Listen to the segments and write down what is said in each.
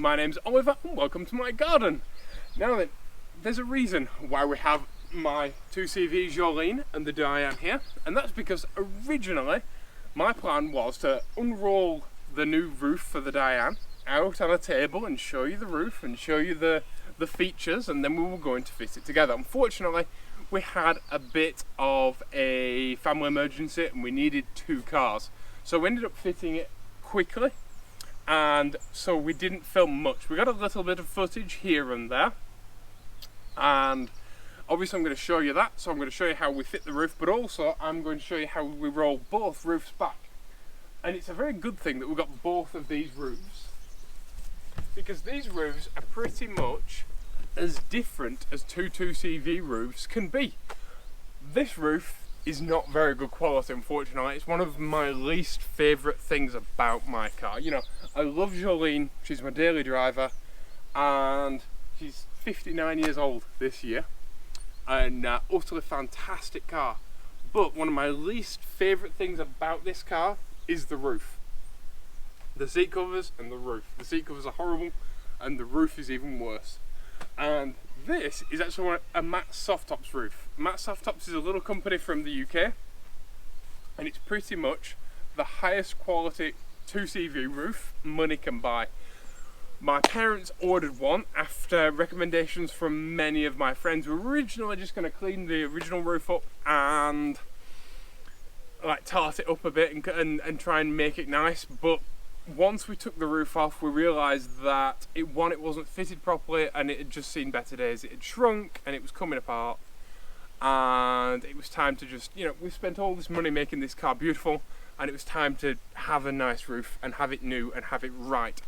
my name's Oliver and welcome to my garden. Now then, there's a reason why we have my 2CV Jolene and the Diane here, and that's because originally my plan was to unroll the new roof for the Diane out on a table and show you the roof and show you the features, and then we were going to fit it together. Unfortunately, we had a bit of a family emergency and we needed 2 cars, so we ended up fitting it quickly, and so we didn't film much. We got a little bit of footage here and there, and obviously I'm going to show you that. So I'm going to show you how we fit the roof, but also I'm going to show you how we roll both roofs back. And it's a very good thing that we've got both of these roofs, because these roofs are pretty much as different as 2CV roofs can be. This roof is not very good quality, unfortunately. It's one of my least favourite things about my car. You know, I love Jolene, she's my daily driver, and she's 59 years old this year, and utterly fantastic car. But one of my least favourite things about this car is the roof. The seat covers and the roof. The seat covers are horrible, and the roof is even worse. And this is actually a Matt Softtops roof. Matt Softtops is a little company from the UK, and it's pretty much the highest quality 2CV roof money can buy. My parents ordered one after recommendations from many of my friends. We were originally just going to clean the original roof up and like tart it up a bit and try and make it nice, but once we took the roof off, we realised that it wasn't fitted properly, and it had just seen better days. It had shrunk and it was coming apart, and it was time to just, you know, we spent all this money making this car beautiful, and it was time to have a nice roof and have it new and have it right.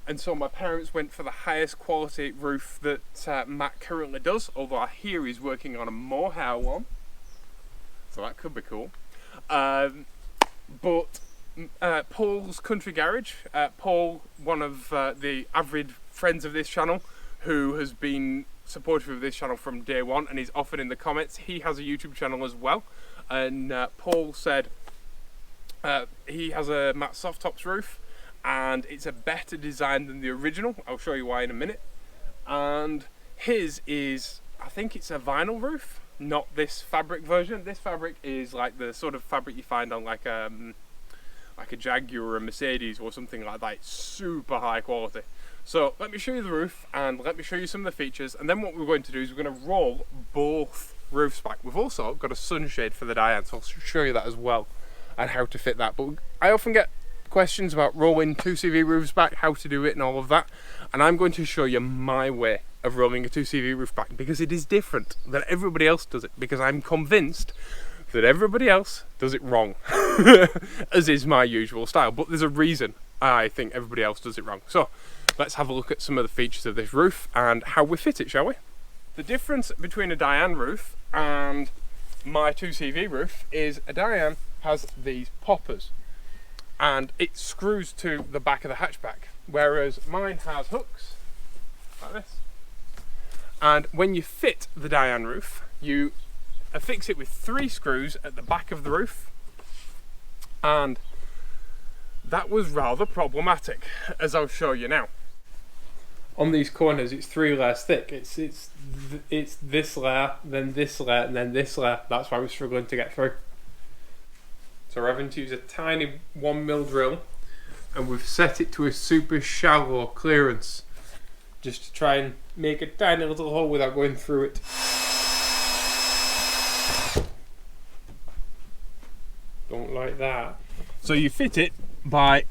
And so my parents went for the highest quality roof that Matt currently does, although I hear he's working on a mohair one, so that could be cool. But Paul's Country Garage, Paul, one of the avid friends of this channel, who has been supportive of this channel from day one, and he's offered in the comments, he has a YouTube channel as well, and Paul said he has a Matt Softtops roof, and it's a better design than the original. I'll show you why in a minute. And his is, I think it's a vinyl roof, not this fabric version. This fabric is like the sort of fabric you find on like a Jaguar or a Mercedes or something like that. It's super high quality. So let me show you the roof and let me show you some of the features, and then what we're going to do is we're going to roll both roofs back. We've also got a sunshade for the Diane, so I'll show you that as well and how to fit that. But I often get questions about rolling 2CV roofs back, how to do it and all of that, and I'm going to show you my way of rolling a 2CV roof back, because it is different than everybody else does it, because I'm convinced that everybody else does it wrong, as is my usual style, but there's a reason I think everybody else does it wrong. So let's have a look at some of the features of this roof and how we fit it, shall we? The difference between a Diane roof and my 2CV roof is a Diane has these poppers, and it screws to the back of the hatchback, whereas mine has hooks like this. And when you fit the Diane roof, you affix it with 3 screws at the back of the roof, and that was rather problematic, as I'll show you now. On these corners, it's 3 layers thick. It's this layer, then this layer, and then this layer. That's why we're struggling to get through. So we're having to use a tiny 1mm drill, and we've set it to a super shallow clearance, just to try and make a tiny little hole without going through it. Don't like that. So you fit it by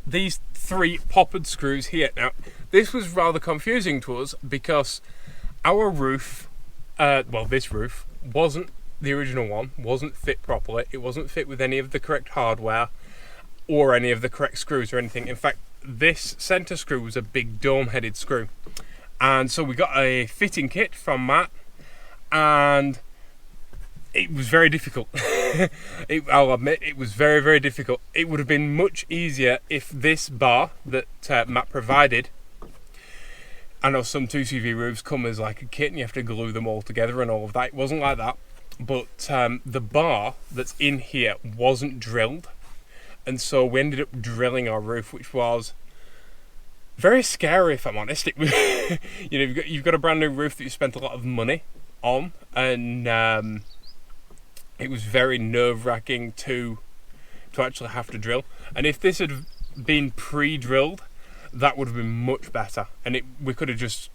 these 3 poppered screws here. Now, this was rather confusing to us because our roof, well, this roof wasn't the original one, wasn't fit properly. It wasn't fit with any of the correct hardware or any of the correct screws or anything. In fact, this center screw was a big dome-headed screw, and so we got a fitting kit from Matt, and it was very difficult. I'll admit, it was very, very difficult. It would have been much easier if this bar that Matt provided, I know some 2CV roofs come as like a kit and you have to glue them all together and all of that. It wasn't like that, but the bar that's in here wasn't drilled, and so we ended up drilling our roof, which was very scary, if I'm honest. You know, you've got a brand new roof that you spent a lot of money on, and it was very nerve-wracking to actually have to drill. And if this had been pre-drilled, that would have been much better, and we could have just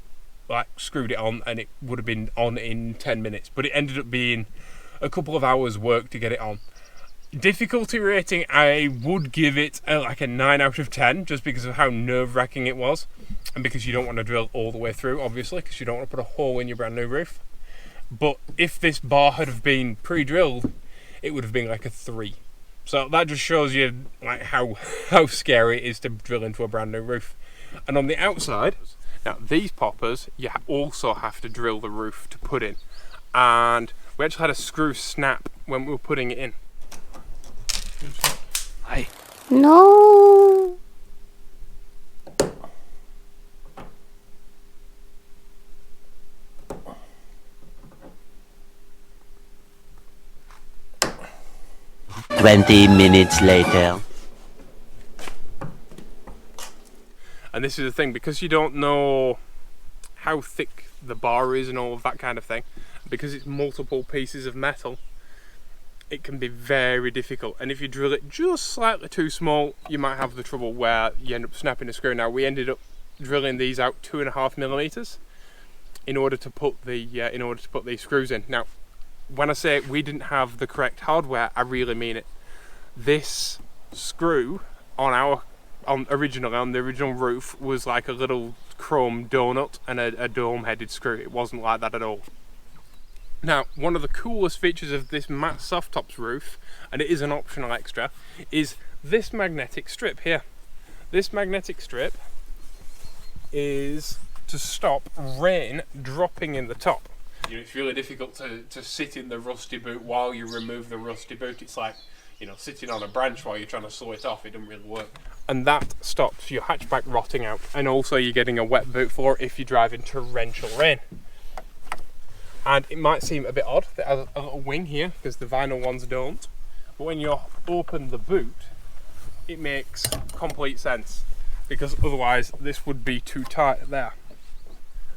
like screwed it on and it would have been on in 10 minutes, but it ended up being a couple of hours work to get it on. Difficulty rating, I would give it like a 9 out of 10, just because of how nerve-wracking it was, and because you don't want to drill all the way through, obviously, because you don't want to put a hole in your brand new roof. But if this bar had have been pre-drilled, it would have been like a 3. So that just shows you like how scary it is to drill into a brand new roof. And on the outside, now these poppers, you also have to drill the roof to put in. And we actually had a screw snap when we were putting it in. Hi. No. "20 minutes later." And this is the thing, because you don't know how thick the bar is and all of that kind of thing, because it's multiple pieces of metal, it can be very difficult. And if you drill it just slightly too small, you might have the trouble where you end up snapping a screw. Now we ended up drilling these out 2.5 millimeters in order to put these screws in. Now, when I say we didn't have the correct hardware, I really mean it. This screw originally on the original roof was like a little chrome donut and a dome-headed screw. It wasn't like that at all. Now, one of the coolest features of this matte soft tops roof, and it is an optional extra, is this magnetic strip here. This magnetic strip is to stop rain dropping in the top. You know, it's really difficult to sit in the rusty boot while you remove the rusty boot. It's like, you know, sitting on a branch while you're trying to saw it off. It doesn't really work. And that stops your hatchback rotting out, and also you're getting a wet boot floor if you drive in torrential rain. And it might seem a bit odd that it has a little wing here, because the vinyl ones don't, but when you open the boot, it makes complete sense, because otherwise this would be too tight there.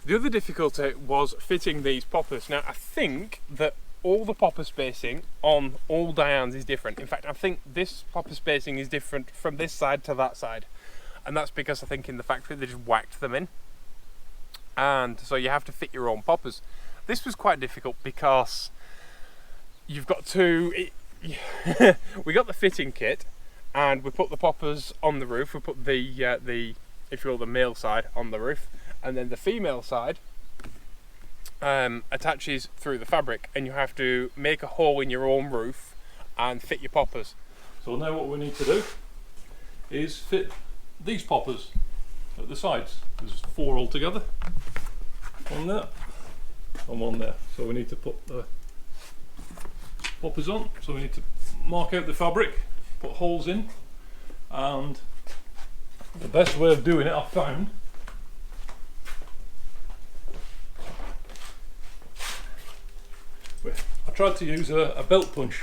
The other difficulty was fitting these poppers. Now, I think that all the popper spacing on all Dianes is different. In fact, I think this popper spacing is different from this side to that side, and that's because I think in the factory they just whacked them in, and so you have to fit your own poppers. This was quite difficult because you've got to... we got the fitting kit and we put the poppers on the roof. We put the if you will, the male side on the roof, and then the female side attaches through the fabric, and you have to make a hole in your own roof and fit your poppers. So now what we need to do is fit these poppers at the sides. There's 4 altogether. One there and one there. So we need to put the poppers on. So we need to mark out the fabric, put holes in, and the best way of doing it I found I tried to use a belt punch,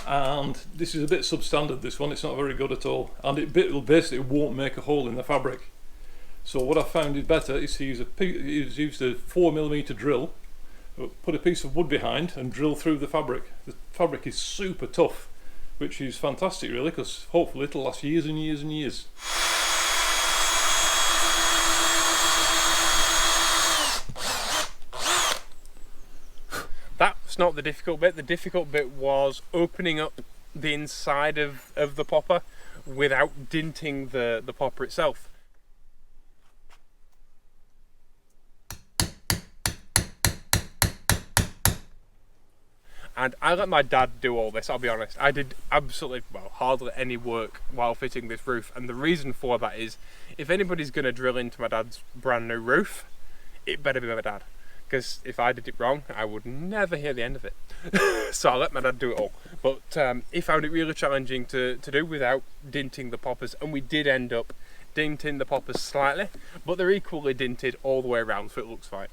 and this is a bit substandard, this one. It's not very good at all, and it basically won't make a hole in the fabric. So what I found is better is to use a 4mm drill, put a piece of wood behind and drill through the fabric. The fabric is super tough, which is fantastic really, because hopefully it'll last years and years and years. That's not the difficult bit. The difficult bit was opening up the inside of the popper without dinting the popper itself. And I let my dad do all this, I'll be honest. I did absolutely, well, hardly any work while fitting this roof. And the reason for that is, if anybody's going to drill into my dad's brand new roof, it better be my dad. Because if I did it wrong, I would never hear the end of it. So I let my dad do it all. But he found it really challenging to do without dinting the poppers. And we did end up dinting the poppers slightly, but they're equally dinted all the way around, so it looks fine.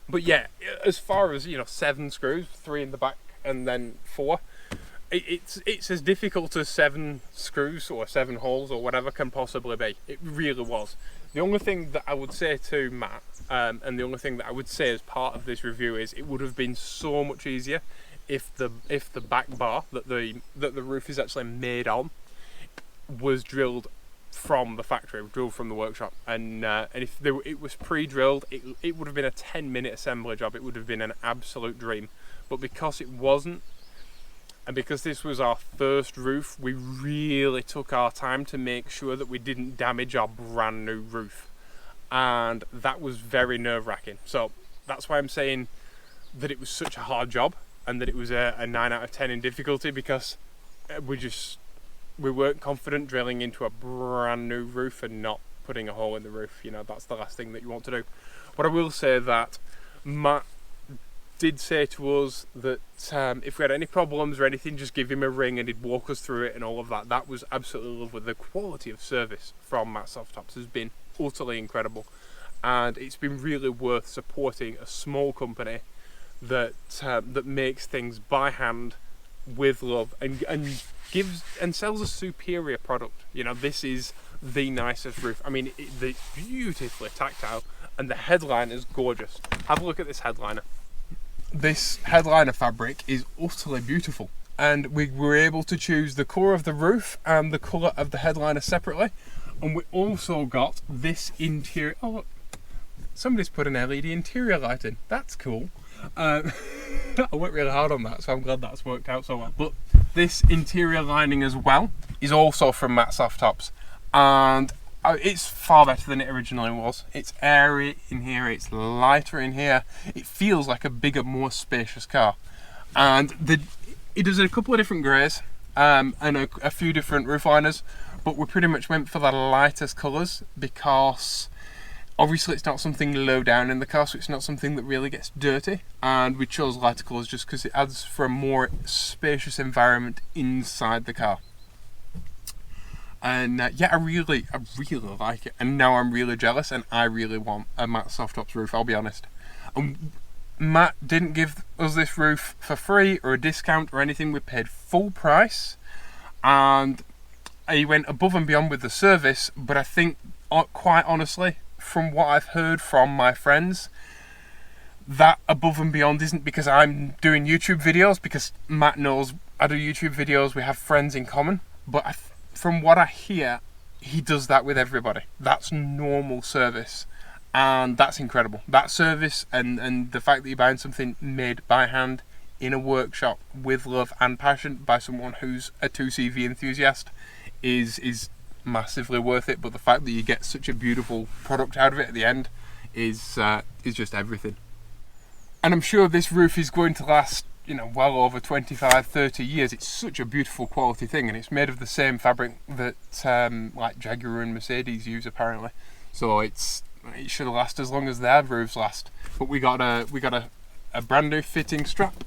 But yeah, as far as, you know, 7 screws, 3 in the back and then 4, it's as difficult as 7 screws or 7 holes or whatever can possibly be. It really was. The only thing that I would say to Matt, and the only thing that I would say as part of this review is it would have been so much easier if the back bar that the roof is actually made on was drilled from the factory, drilled from the workshop, and if it was pre-drilled, it would have been a 10-minute assembly job. It would have been an absolute dream. But because it wasn't, and because this was our first roof, we really took our time to make sure that we didn't damage our brand new roof, and that was very nerve-wracking. So that's why I'm saying that it was such a hard job and that it was a 9 out of 10 in difficulty, because we weren't confident drilling into a brand new roof and not putting a hole in the roof. You know, that's the last thing that you want to do. But I will say that Matt did say to us that if we had any problems or anything, just give him a ring and he'd walk us through it and all of that. That was absolutely lovely. The quality of service from Matt Soft Tops has been utterly incredible, and it's been really worth supporting a small company that that makes things by hand with love and gives and sells a superior product. You know, this is the nicest roof. I mean, it's beautifully tactile, and the headliner is gorgeous. Have a look at this headliner. This headliner fabric is utterly beautiful, and we were able to choose the colour of the roof and the colour of the headliner separately, and we also got this interior. Oh look, somebody's put an LED interior light in. That's cool. I worked really hard on that, so I'm glad that's worked out so well. But this interior lining as well is also from Matt Soft Tops, and it's far better than it originally was. It's airy in here, it's lighter in here, it feels like a bigger, more spacious car. And it does a couple of different greys and a few different roof liners, but we pretty much went for the lightest colours because obviously it's not something low down in the car, so it's not something that really gets dirty, and we chose lighter colours just because it adds for a more spacious environment inside the car. And yeah, I really like it, and now I'm really jealous, and I really want a Matt Soft Tops roof, I'll be honest. And Matt didn't give us this roof for free or a discount or anything. We paid full price, and he went above and beyond with the service. But I think, quite honestly, from what I've heard from my friends, that above and beyond isn't because I'm doing YouTube videos, because Matt knows I do YouTube videos, we have friends in common, but from what I hear, he does that with everybody. That's normal service, and that's incredible. That service and the fact that you're buying something made by hand in a workshop with love and passion by someone who's a 2CV enthusiast is massively worth it. But the fact that you get such a beautiful product out of it at the end is just everything. And I'm sure this roof is going to last, you know, well over 25-30 years. It's such a beautiful quality thing, and it's made of the same fabric that like Jaguar and Mercedes use apparently, so it should last as long as their roofs last. But we got a brand new fitting strap,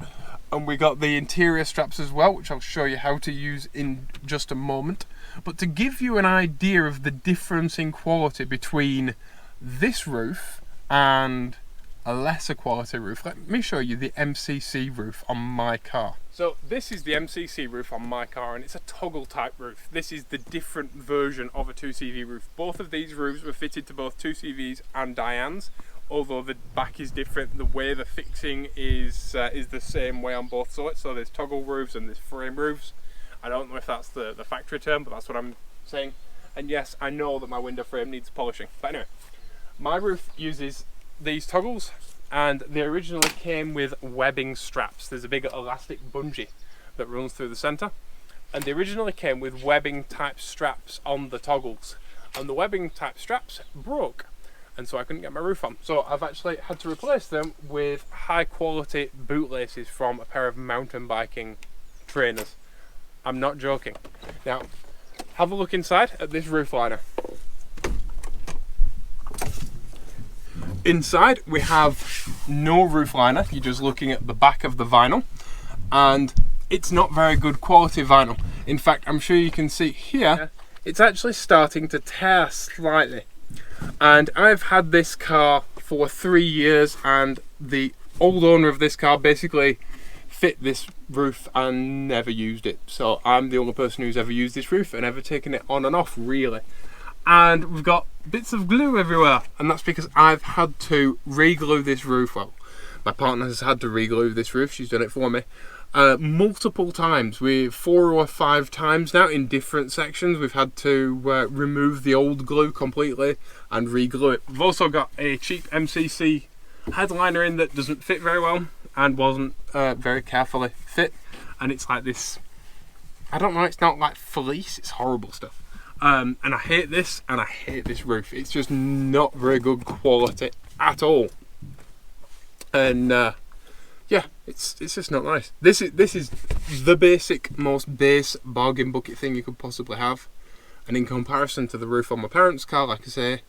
and we got the interior straps as well, which I'll show you how to use in just a moment. But to give you an idea of the difference in quality between this roof and a lesser quality roof, let me show you the MCC roof on my car. So this is the MCC roof on my car, and it's a toggle type roof. This is the different version of a 2CV roof. Both of these roofs were fitted to both 2CVs and Dianes, although the back is different. The way the fixing is the same way on both sorts. So there's toggle roofs and there's frame roofs. I don't know if that's the factory term, but that's what I'm saying. And yes, I know that my window frame needs polishing. But anyway, my roof uses these toggles, and they originally came with webbing straps. There's a big elastic bungee that runs through the center, and they originally came with webbing type straps on the toggles, and the webbing type straps broke, and so I couldn't get my roof on. So I've actually had to replace them with high quality bootlaces from a pair of mountain biking trainers. I'm not joking. Now have a look inside at this roof liner. Inside we have no roof liner, you're just looking at the back of the vinyl, and it's not very good quality vinyl. In fact, I'm sure you can see here, it's actually starting to tear slightly. And I've had this car for 3 years, and the old owner of this car basically fit this roof and never used it. So I'm the only person who's ever used this roof and ever taken it on and off, really. And we've got bits of glue everywhere, and that's because I've had to re-glue this roof. Well, my partner has had to re-glue this roof. She's done it for me multiple times. 4 or 5 times now in different sections. We've had to remove the old glue completely and re-glue it. We've also got a cheap MCC headliner in that doesn't fit very well and wasn't very carefully fit, and it's like this, I don't know, it's not like fleece, it's horrible stuff. And I hate this, and I hate this roof. It's just not very good quality at all. And yeah, it's just not nice. This is the basic, most base bargain bucket thing you could possibly have. And in comparison to the roof on my parents' car, like I say,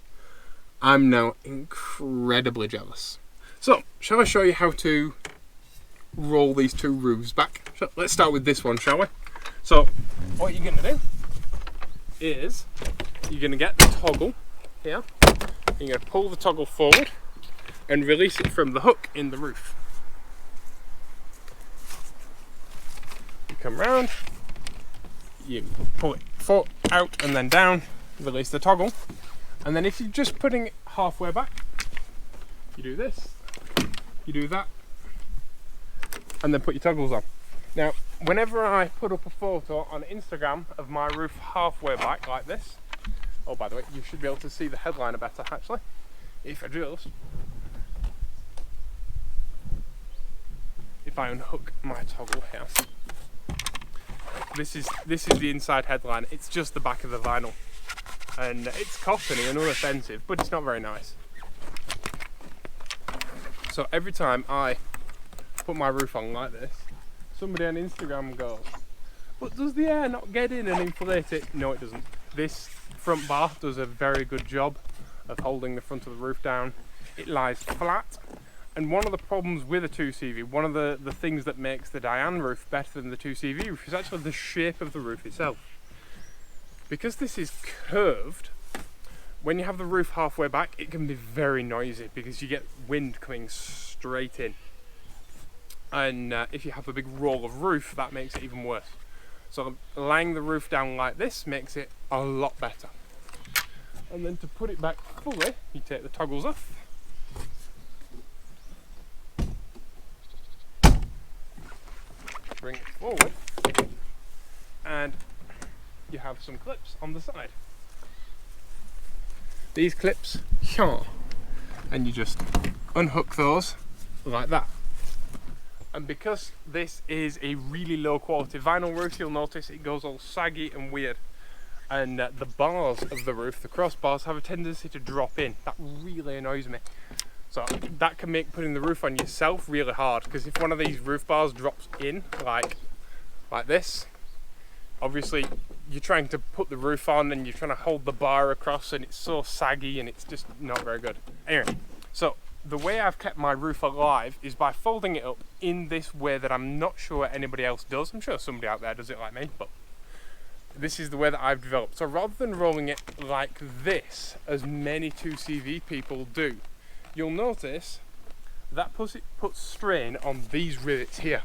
I'm now incredibly jealous. So, shall I show you how to roll these 2 roofs back? So, let's start with this one, shall we? So, what you're going to do is you're going to get the toggle here. You're going to pull the toggle forward and release it from the hook in the roof. You come round, you pull it out and then down, release the toggle, and then if you're just putting it halfway back, you do this, you do that, and then put your toggles on. Now, whenever I put up a photo on Instagram of my roof halfway back like this, oh, by the way, you should be able to see the headliner better actually, if I unhook my toggle here. This is the inside headliner. It's just the back of the vinyl, and it's cottony and unoffensive, but it's not very nice. So every time I put my roof on like this, somebody on Instagram goes, "But does the air not get in and inflate it?" No, it doesn't. This front bar does a very good job of holding the front of the roof down. It lies flat, and one of the problems with a 2CV, one of the things that makes the Dyane roof better than the 2CV roof is actually the shape of the roof itself. Because this is curved, when you have the roof halfway back, it can be very noisy because you get wind coming straight in. And if you have a big roll of roof, that makes it even worse. So laying the roof down like this makes it a lot better. And then to put it back fully, you take the toggles off. Bring it forward. And you have some clips on the side. These clips, and you just unhook those like that. And because this is a really low quality vinyl roof, you'll notice it goes all saggy and weird. And the bars of the roof, the crossbars, have a tendency to drop in. That really annoys me. So that can make putting the roof on yourself really hard, because if one of these roof bars drops in like this, obviously you're trying to put the roof on and you're trying to hold the bar across, and it's so saggy and it's just not very good. Anyway, so the way I've kept my roof alive is by folding it up in this way that I'm not sure anybody else does. I'm sure somebody out there does it like me, but this is the way that I've developed. So rather than rolling it like this, as many 2CV people do, you'll notice that puts strain on these rivets here.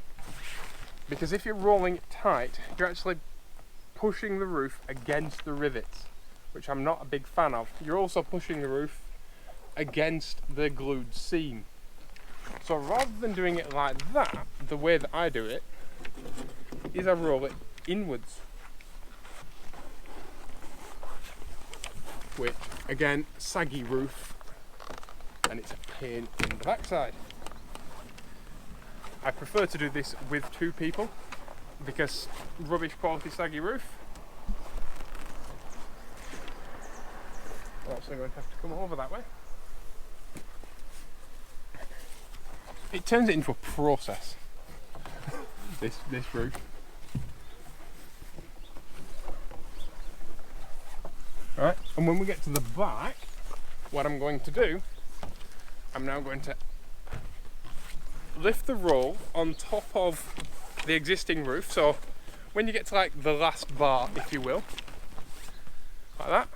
Because if you're rolling it tight, you're actually pushing the roof against the rivets, which I'm not a big fan of. You're also pushing the roof against the glued seam. So rather than doing it like that, the way that I do it is I roll it inwards, which again, saggy roof, and it's a pain in the backside. I prefer to do this with 2 people because rubbish quality saggy roof, I'm actually going to have to come over that way. It turns it into a process, this roof. Alright, and when we get to the back, what I'm going to do, I'm now going to lift the roll on top of the existing roof. So when you get to like the last bar, if you will, like that,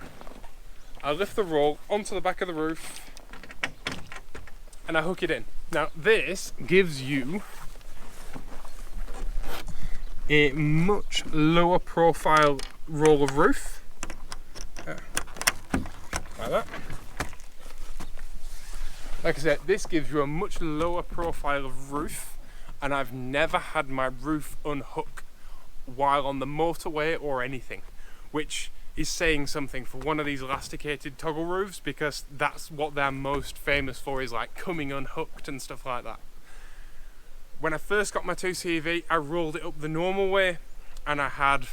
I lift the roll onto the back of the roof and I hook it in. Now this gives you a much lower profile roll of roof. Like that. Like I said, this gives you a much lower profile of roof, and I've never had my roof unhook while on the motorway or anything, which is saying something for one of these elasticated toggle roofs, because that's what they're most famous for, is like coming unhooked and stuff like that. When I first got my 2CV, I rolled it up the normal way, and I had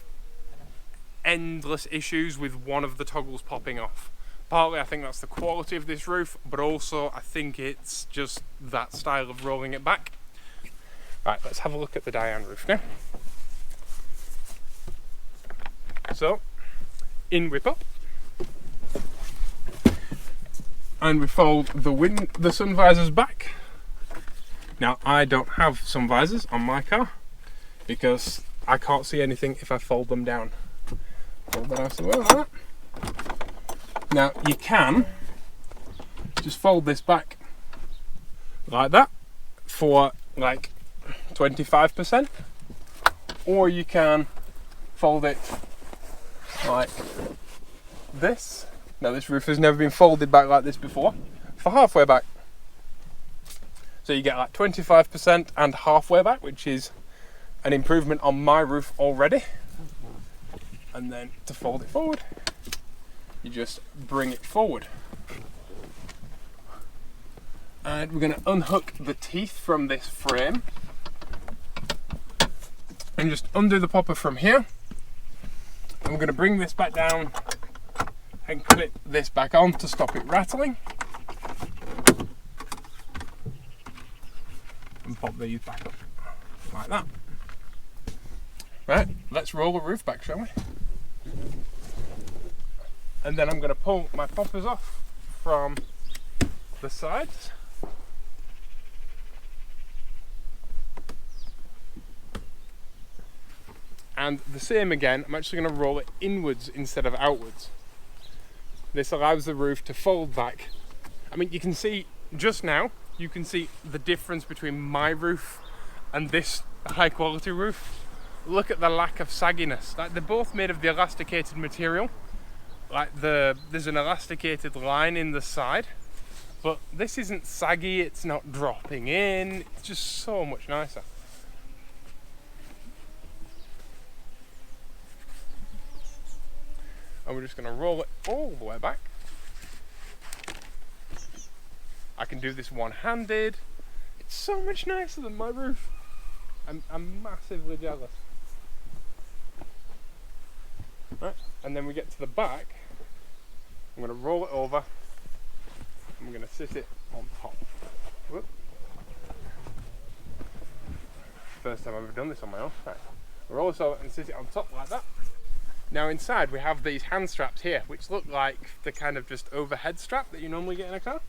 endless issues with one of the toggles popping off. Partly I think that's the quality of this roof, but also I think it's just that style of rolling it back. Right, let's have a look at the Diane roof now. So, in we pop. And we fold the sun visors back. Now, I don't have sun visors on my car because I can't see anything if I fold them down. Fold that out of the way like that. Now, you can just fold this back like that for like 25%, or you can fold it like this. Now, this roof has never been folded back like this before, for halfway back. So you get like 25% and halfway back, which is an improvement on my roof already. And then to fold it forward, you just bring it forward. And we're going to unhook the teeth from this frame and just undo the popper from here. And we're going to bring this back down and clip this back on to stop it rattling. And pop these back up like that. Right, let's roll the roof back, shall we? And then I'm going to pull my poppers off from the sides. And the same again, I'm actually going to roll it inwards instead of outwards. This allows the roof to fold back. I mean, you can see just now, you can see the difference between my roof and this high quality roof. Look at the lack of sagginess. Like, they're both made of the elasticated material. Like there's an elasticated line in the side, but this isn't saggy, it's not dropping in, it's just so much nicer. And we're just going to roll it all the way back. I can do this one-handed. It's so much nicer than my roof. I'm massively jealous. Right, and then we get to the back. I'm going to roll it over. I'm going to sit it on top. Whoop. First time I've ever done this on my own. Right. Roll this over and sit it on top like that. Now inside we have these hand straps here, which look like the kind of just overhead strap that you normally get in a car.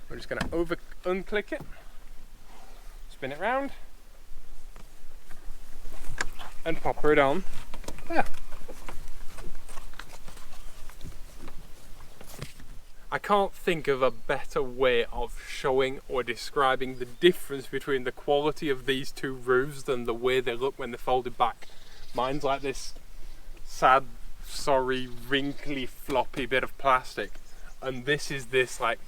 We're just going to unclick it, spin it round, and pop it on there. I can't think of a better way of showing or describing the difference between the quality of these two roofs than the way they look when they're folded back. Mine's like this sad, sorry, wrinkly, floppy bit of plastic, and this is this like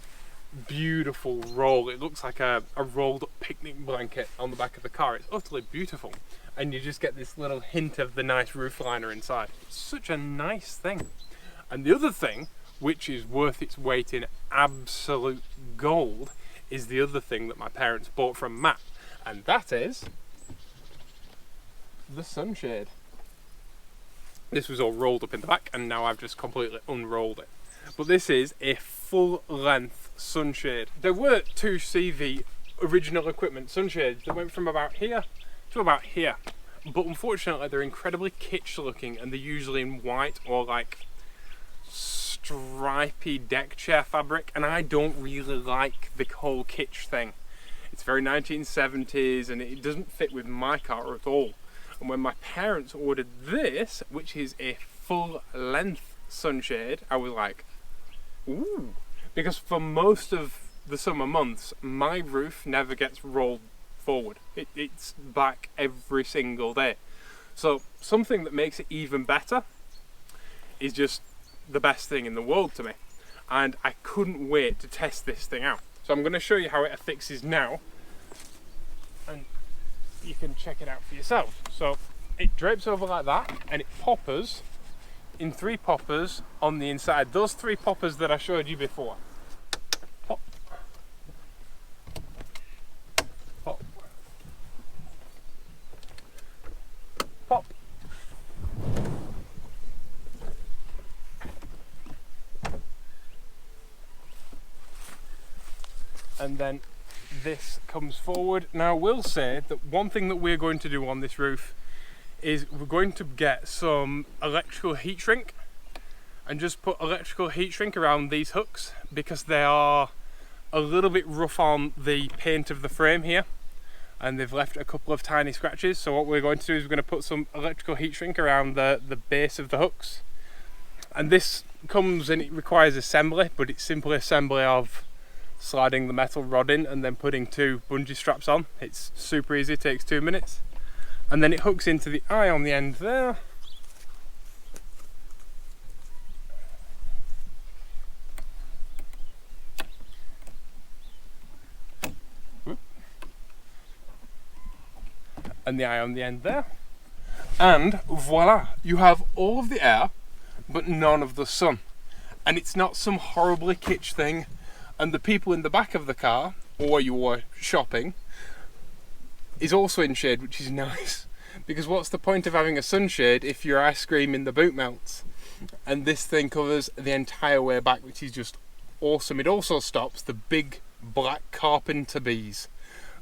beautiful roll. It looks like a rolled up picnic blanket on the back of the car. It's utterly beautiful, and you just get this little hint of the nice roof liner inside. It's such a nice thing. And the other thing, which is worth its weight in absolute gold, is the other thing that my parents bought from Matt, and that is the Sunshade. This was all rolled up in the back, and now I've just completely unrolled it. But this is a full-length sunshade. There were two CV original equipment sunshades that went from about here to about here, but unfortunately they're incredibly kitsch looking, and they're usually in white or like stripy deck chair fabric, and I don't really like the whole kitsch thing. It's very 1970s and it doesn't fit with my car at all. And when my parents ordered this, which is a full length sunshade, I was like, ooh, because for most of the summer months my roof never gets rolled forward. It's back every single day. So something that makes it even better is just the best thing in the world to me. And I couldn't wait to test this thing out. So I'm going to show you how it affixes now. And you can check it out for yourself. So it drapes over like that, and it poppers in 3 poppers on the inside. Those 3 poppers that I showed you before. Pop. Pop. Pop. And then this comes forward. Now I will say that one thing that we're going to do on this roof is we're going to get some electrical heat shrink and just put electrical heat shrink around these hooks, because they are a little bit rough on the paint of the frame here and they've left a couple of tiny scratches. So what we're going to do is we're going to put some electrical heat shrink around the base of the hooks, and this comes and it requires assembly, but it's simply assembly of sliding the metal rod in and then putting 2 bungee straps on. It's super easy, it takes 2 minutes. And then it hooks into the eye on the end there. And the eye on the end there. And voila, you have all of the air, but none of the sun. And it's not some horribly kitsch thing. And the people in the back of the car, or you are shopping, is also in shade, which is nice. Because what's the point of having a sunshade if your ice cream in the boot melts? And this thing covers the entire way back, which is just awesome. It also stops the big black carpenter bees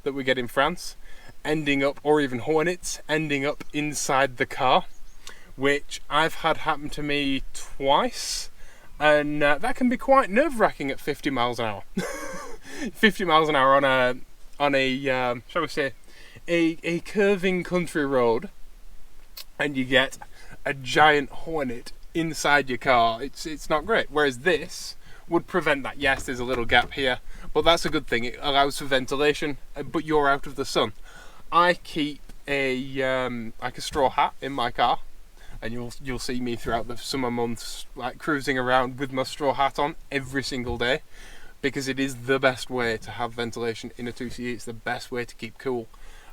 that we get in France, ending up, or even hornets, ending up inside the car, which I've had happen to me twice. And that can be quite nerve-wracking at 50 miles an hour. 50 miles an hour on a shall we say, a curving country road, and you get a giant hornet inside your car. It's not great. Whereas this would prevent that. Yes, there's a little gap here, but that's a good thing. It allows for ventilation, but you're out of the sun. I keep a like a straw hat in my car. And you'll see me throughout the summer months like cruising around with my straw hat on every single day, because it is the best way to have ventilation in a 2CV. It's the best way to keep cool.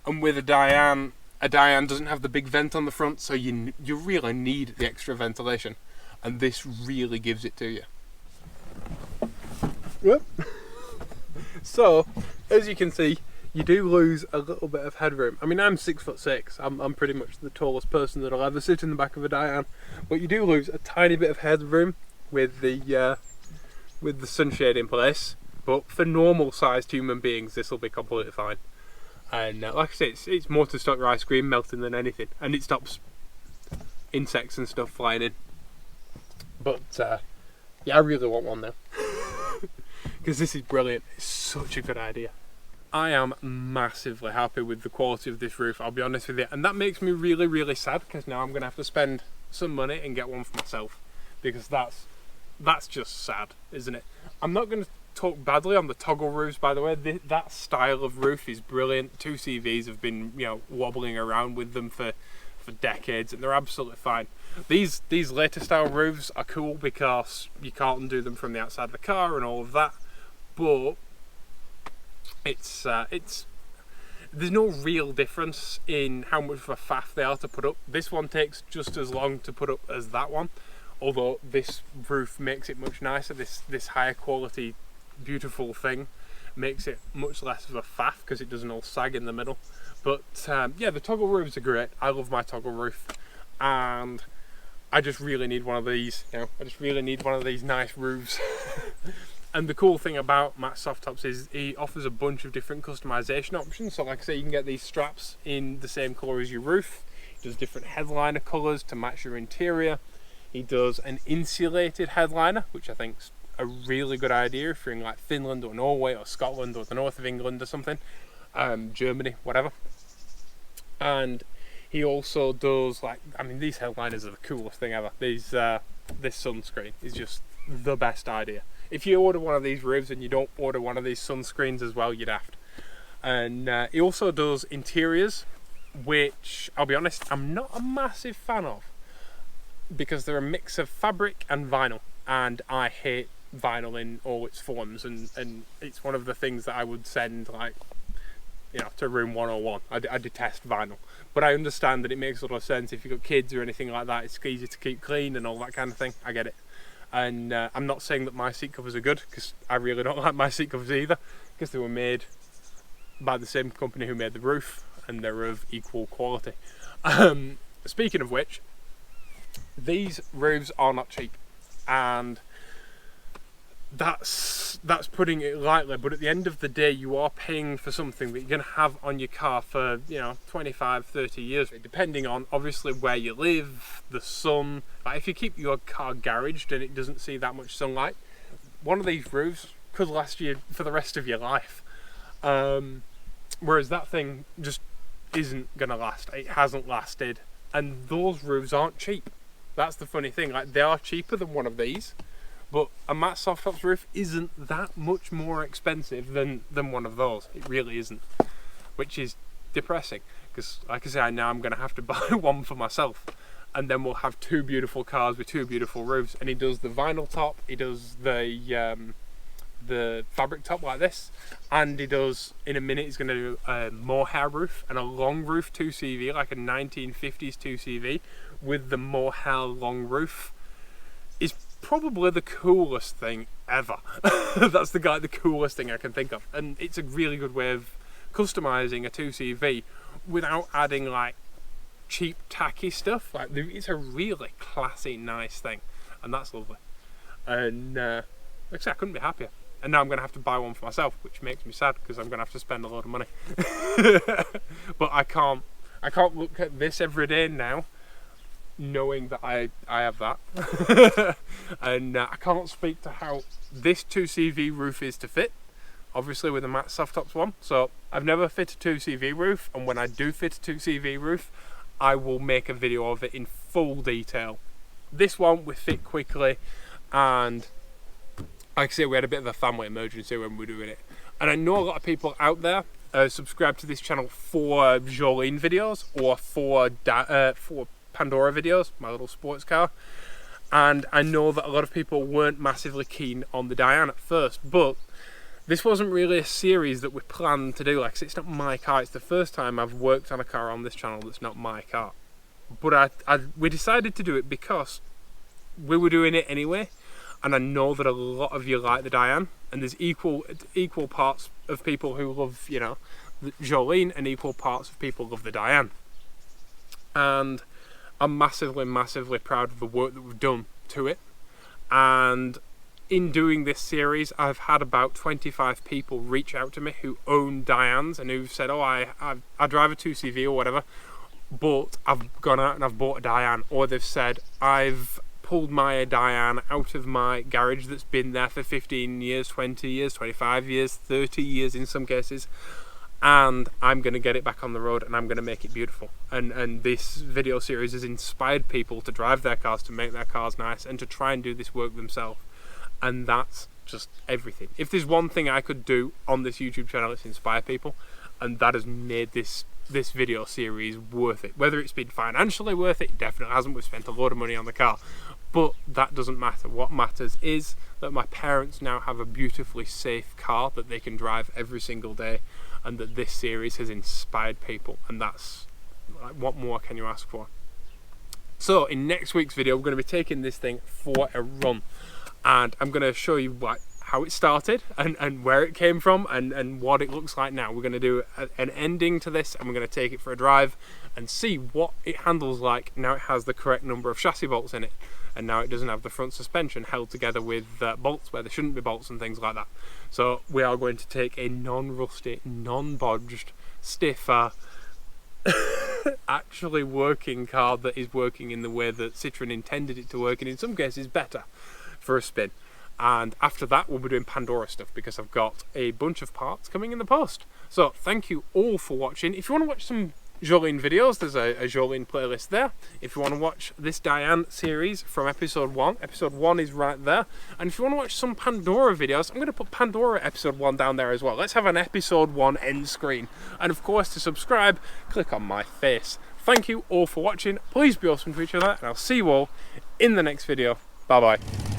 And with a Dyane doesn't have the big vent on the front, so you really need the extra ventilation, and this really gives it to you. Yep. So, as you can see, you do lose a little bit of headroom. I mean, I'm 6'6". I'm pretty much the tallest person that'll ever sit in the back of a Dyane, but you do lose a tiny bit of headroom with the sunshade in place. But for normal-sized human beings, this will be completely fine. And like I say, it's more to stop your ice cream melting than anything, and it stops insects and stuff flying in. But yeah, I really want one now because this is brilliant. It's such a good idea. I am massively happy with the quality of this roof, I'll be honest with you, and that makes me really, really sad, because now I'm going to have to spend some money and get one for myself, because that's just sad, isn't it? I'm not going to talk badly on the toggle roofs, by the way. That style of roof is brilliant. 2CVs have been, wobbling around with them for decades, and they're absolutely fine. These later style roofs are cool because you can't undo them from the outside of the car and all of that, but it's there's no real difference in how much of a faff they are to put up. This one takes just as long to put up as that one, although this roof makes it much nicer. This higher quality beautiful thing makes it much less of a faff because it doesn't all sag in the middle. But yeah, the toggle roofs are great. I love my toggle roof, and I just really need one of these. I just really need one of these nice roofs. And the cool thing about Matt's Soft Tops is he offers a bunch of different customization options. So like I say, you can get these straps in the same colour as your roof. He does different headliner colours to match your interior. He does an insulated headliner, which I think's a really good idea if you're in like Finland or Norway or Scotland or the north of England or something, Germany, whatever. And he also does, like, I mean, these headliners are the coolest thing ever. This sunscreen is just the best idea. If you order one of these roofs and you don't order one of these sunscreens as well, you're daft. And he also does interiors, which I'll be honest, I'm not a massive fan of, because they're a mix of fabric and vinyl, and I hate vinyl in all its forms, and it's one of the things that I would send, like, you know, to room 101. I detest vinyl, but I understand that it makes a lot of sense if you've got kids or anything like that. It's easy to keep clean and all that kind of thing. I get it. And I'm not saying that my seat covers are good, because I really don't like my seat covers either, because they were made by the same company who made the roof, and they're of equal quality. Speaking of which, these roofs are not cheap, and that's putting it lightly, but at the end of the day you are paying for something that you're going to have on your car for, you know, 25-30 years, depending on obviously where you live, the sun. Like, if you keep your car garaged and it doesn't see that much sunlight, one of these roofs could last you for the rest of your life, whereas that thing just isn't going to last. It hasn't lasted, and those roofs aren't cheap. That's the funny thing. Like, they are cheaper than one of these, but a matte soft tops roof isn't that much more expensive than one of those. It really isn't, which is depressing, because like I say, now I'm going to have to buy one for myself, and then we'll have two beautiful cars with two beautiful roofs. And he does the vinyl top, he does the fabric top like this, and he does, in a minute, he's going to do a mohair roof and a long roof 2CV, like a 1950s 2CV with the mohair long roof. Is probably the coolest thing ever. That's the coolest thing I can think of, and it's a really good way of customizing a 2CV without adding like cheap tacky stuff. Like, it's a really classy, nice thing, and that's lovely. And like I said, I couldn't be happier. And now I'm going to have to buy one for myself, which makes me sad, because I'm going to have to spend a lot of money. But I can't look at this every day now knowing that I have that. And I can't speak to how this 2CV roof is to fit, obviously with a matte soft tops one. So I've never fit a 2CV roof, and when I do fit a 2CV roof, I will make a video of it in full detail. This one we fit quickly, and like I say, we had a bit of a family emergency when we were doing it. And I know a lot of people out there subscribe to this channel for Jolene videos, or for Pandora videos, my little sports car. And I know that a lot of people weren't massively keen on the Diane at first, but this wasn't really a series that we planned to do. Like I said, it's not my car. It's the first time I've worked on a car on this channel that's not my car. But we decided to do it because we were doing it anyway. And I know that a lot of you like the Diane, and there's equal parts of people who love, you know, the Jolene, and equal parts of people love the Diane. And I'm massively proud of the work that we've done to it. And in doing this series, I've had about 25 people reach out to me who own Dianes, and who've said, oh, I drive a 2CV or whatever, but I've gone out and I've bought a Diane. Or they've said, I've pulled my Diane out of my garage that's been there for 15 years, 20 years, 25 years, 30 years in some cases, and I'm going to get it back on the road, and I'm going to make it beautiful. And this video series has inspired people to drive their cars, to make their cars nice, and to try and do this work themselves. And that's just everything. If there's one thing I could do on this YouTube channel, it's inspire people, and that has made this video series worth it. Whether it's been financially worth it, definitely hasn't. We've spent a lot of money on the car, but that doesn't matter. What matters is that my parents now have a beautifully safe car that they can drive every single day, and that this series has inspired people, and that's, like, what more can you ask for? So in next week's video, we're going to be taking this thing for a run, and I'm going to show you how it started, and where it came from, and what it looks like now. We're going to do an ending to this, and we're going to take it for a drive and see what it handles like now it has the correct number of chassis bolts in it, and now it doesn't have the front suspension held together with bolts where there shouldn't be bolts and things like that. So we are going to take a non-rusty, non-bodged, stiffer, actually working car that is working in the way that Citroen intended it to work, and in some cases better, for a spin. And after that, we'll be doing Pandora stuff, because I've got a bunch of parts coming in the post. So thank you all for watching. If you want to watch some Jolene videos, there's a Jolene playlist there. If you want to watch this Diane series from episode 1 is right there. And if you want to watch some Pandora videos, I'm going to put Pandora episode 1 down there as well. Let's have an episode 1 end screen. And of course, to subscribe, click on my face. Thank you all for watching. Please be awesome to each other, and I'll see you all in the next video. Bye bye.